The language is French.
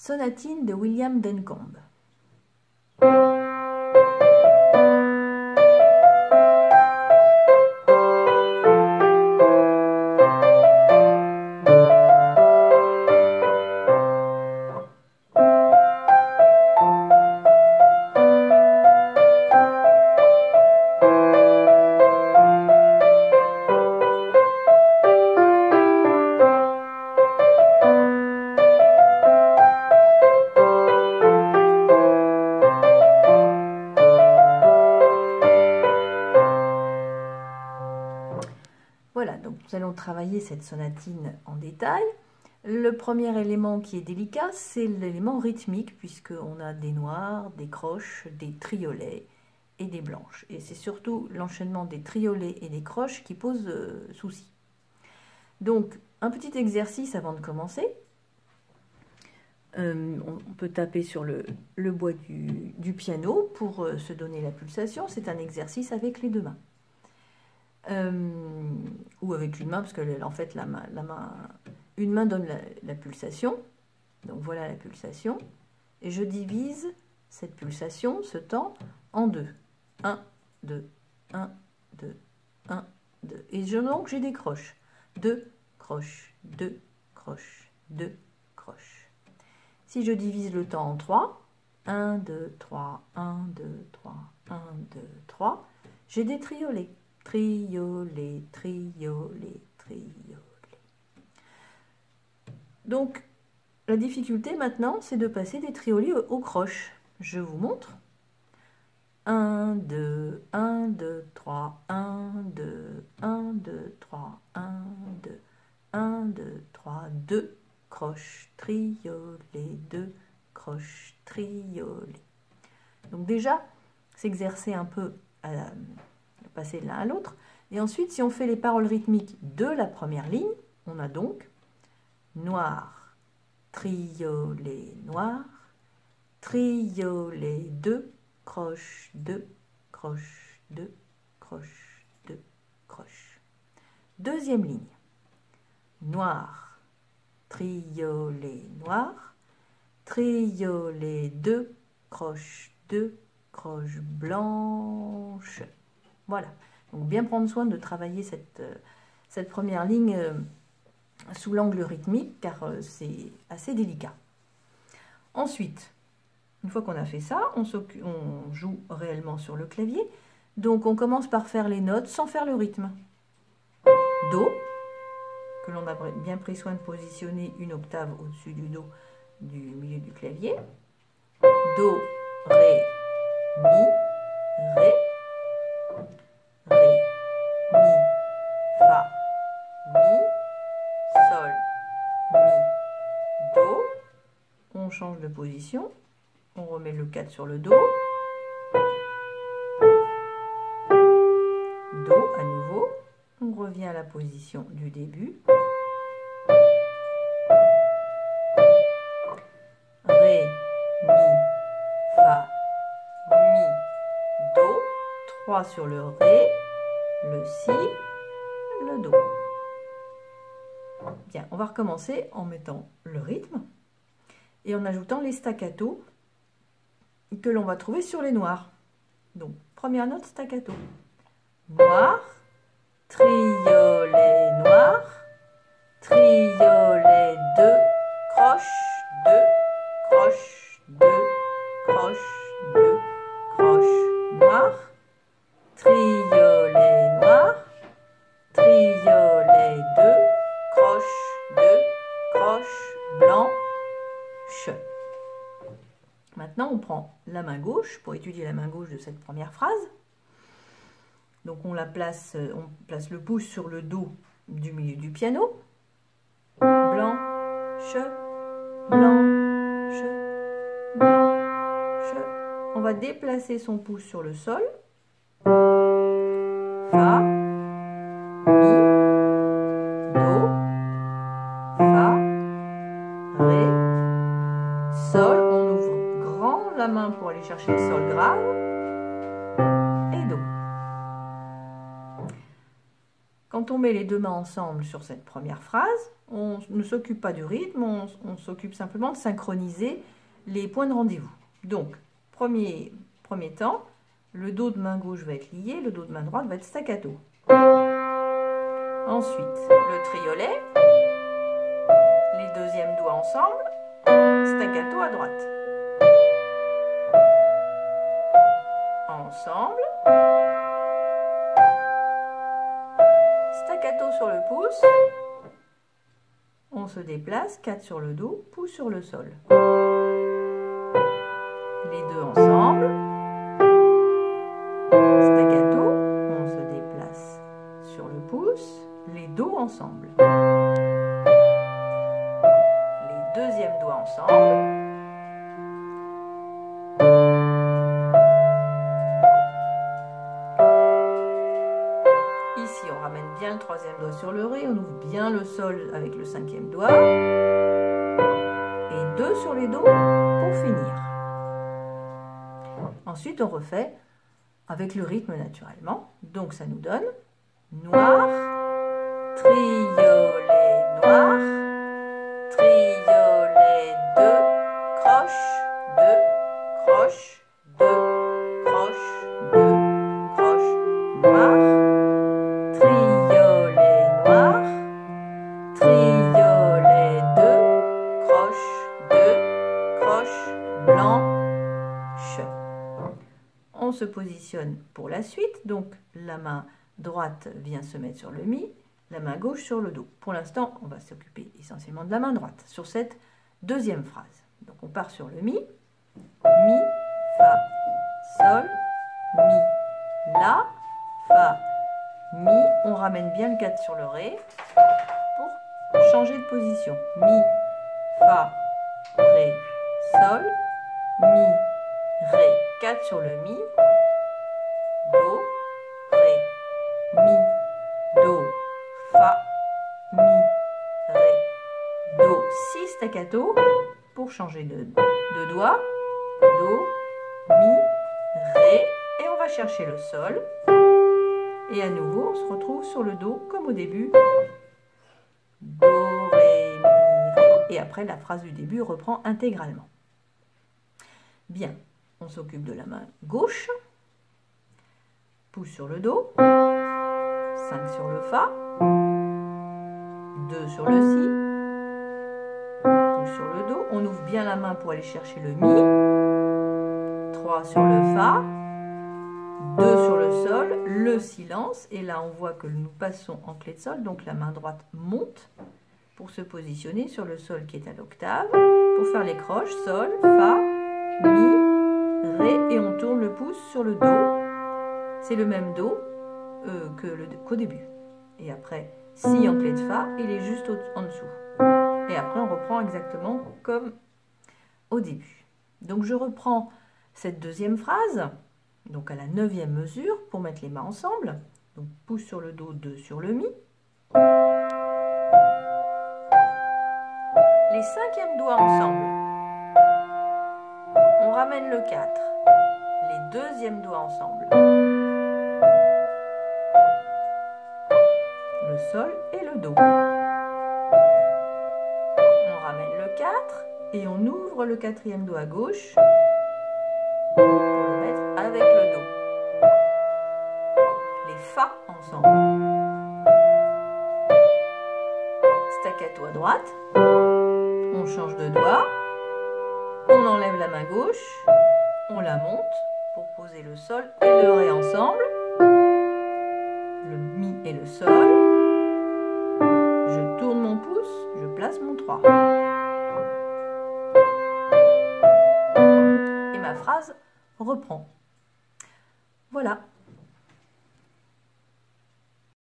sonatine de William Duncombe. Voilà, donc nous allons travailler cette sonatine en détail. Le premier élément qui est délicat, c'est l'élément rythmique, puisqu'on a des noirs, des croches, des triolets et des blanches. Et c'est surtout l'enchaînement des triolets et des croches qui pose souci. Donc, un petit exercice avant de commencer. On peut taper sur le bois du piano pour se donner la pulsation. C'est un exercice avec les deux mains. Ou avec une main, parce que en fait une main donne la pulsation. Donc voilà la pulsation. Et je divise cette pulsation, ce temps, en deux. 1, 2, 1, 2, 1, 2. Et donc j'ai des croches. 2 croches, 2 croches, 2 croches. Si je divise le temps en 3, 1, 2, 3, 1, 2, 3, 1, 2, 3, j'ai des triolets. Triolet, triolet, triolet. Donc, la difficulté maintenant, c'est de passer des triolets aux croches. Je vous montre. 1, 2, 1, 2, 3, 1, 2, 1, 2, 3, 1, 2, 1, 2, 3, 2 croches, triolet, 2 croches, triolet. Donc déjà, s'exercer un peu à passer de l'un à l'autre. Et ensuite, si on fait les paroles rythmiques de la première ligne, on a donc noir, triolet, noir, triolet, 2 croches, 2 croches, 2 croches, 2 croches. Deuxième ligne, noir, triolet, noir, triolet, 2 croches, 2 croches blanches. Voilà, donc bien prendre soin de travailler cette première ligne sous l'angle rythmique, car c'est assez délicat. Ensuite, une fois qu'on a fait ça, on joue réellement sur le clavier. Donc on commence par faire les notes sans faire le rythme. Do, que l'on a bien pris soin de positionner une octave au-dessus du Do du milieu du clavier. Do, Ré, Mi, Ré. Ré, Mi, Fa, Mi, Sol, Mi, Do. On change de position. On remet le 4 sur le Do. Do à nouveau. On revient à la position du début. Ré, Mi, Fa, Mi, Do. 3 sur le Ré, le Si, le Do. Bien, on va recommencer en mettant le rythme et en ajoutant les staccato que l'on va trouver sur les noirs. Donc, première note staccato. Noir, triolet, noir, triolet, 2 croches, 2 croches, 2 croches, 2 croches, noir, triolet, noir, triolet, 2 croches, 2 croches, blanches. Maintenant, on prend la main gauche pour étudier la main gauche de cette première phrase. Donc on place le pouce sur le Do du milieu du piano. Blanche, blanche, blanche. On va déplacer son pouce sur le Sol. Fa, Mi, Do, Fa, Ré, Sol. On ouvre grand la main pour aller chercher le Sol grave et Do. Quand quand on met les deux mains ensemble sur cette première phrase, on ne s'occupe pas du rythme, on s'occupe simplement de synchroniser les points de rendez-vous. Donc, premier temps, le Do de main gauche va être lié, le Do de main droite va être staccato. Ensuite, le triolet, les deuxièmes doigts ensemble, staccato à droite. Ensemble, staccato sur le pouce, on se déplace, 4 sur le Do, pouce sur le sol. Les deux ensemble, staccato, on se déplace sur le pouce, les Do ensemble. Les deuxièmes doigts ensemble. Ici, on ramène bien le troisième doigt sur le Ré, on ouvre bien le sol avec le cinquième doigt. Et 2 sur les Do pour finir. Ensuite, on refait avec le rythme naturellement. Donc, ça nous donne noir, triolet noir, triolet 2, croche, 2, croche, 2, croche, 2, croche, noir, triolet noir, triolet 2, croche, 2, croche, blanche. On se positionne pour la suite, donc la main droite vient se mettre sur le Mi, la main gauche sur le Do. Pour l'instant, on va s'occuper essentiellement de la main droite sur cette deuxième phrase. Donc on part sur le Mi, Mi, Fa, Sol, Mi, La, Fa, Mi. On ramène bien le 4 sur le Ré pour changer de position. Mi, Fa, Ré, Sol, Mi, Ré, 4 sur le Mi, Do, Ré, Mi, Do, Fa, Mi, Ré, Do, 6 staccato pour changer de doigt, Do, Mi, Ré, et on va chercher le Sol. Et à nouveau, on se retrouve sur le Do comme au début. Do, Ré, Mi, Ré. Et après, la phrase du début reprend intégralement. Bien, on s'occupe de la main gauche. Pouce sur le Do. 5 sur le Fa. 2 sur le Si. Pouce sur le Do. On ouvre bien la main pour aller chercher le Mi. 3 sur le Fa. 2 sur le Sol, le silence, et là on voit que nous passons en clé de Sol, donc la main droite monte pour se positionner sur le Sol qui est à l'octave, pour faire les croches, Sol, Fa, Mi, Ré, et on tourne le pouce sur le Do, c'est le même Do qu'au début, et après Si en clé de Fa, il est juste en dessous, et après on reprend exactement comme au début. Donc je reprends cette deuxième phrase, donc à la 9e mesure, pour mettre les mains ensemble. Donc pouce sur le Do, 2 sur le Mi. Les 5e doigts ensemble. On ramène le 4. Les 2e doigts ensemble. Le Sol et le Do. On ramène le 4 et on ouvre le 4e doigt à gauche pour le mettre avec le Do. Les Fa ensemble. Staccato à droite. On change de doigt. On enlève la main gauche. On la monte pour poser le Sol et le Ré ensemble. Le Mi et le Sol. Je tourne mon pouce. Je place mon 3. Et ma phrase reprend. Voilà.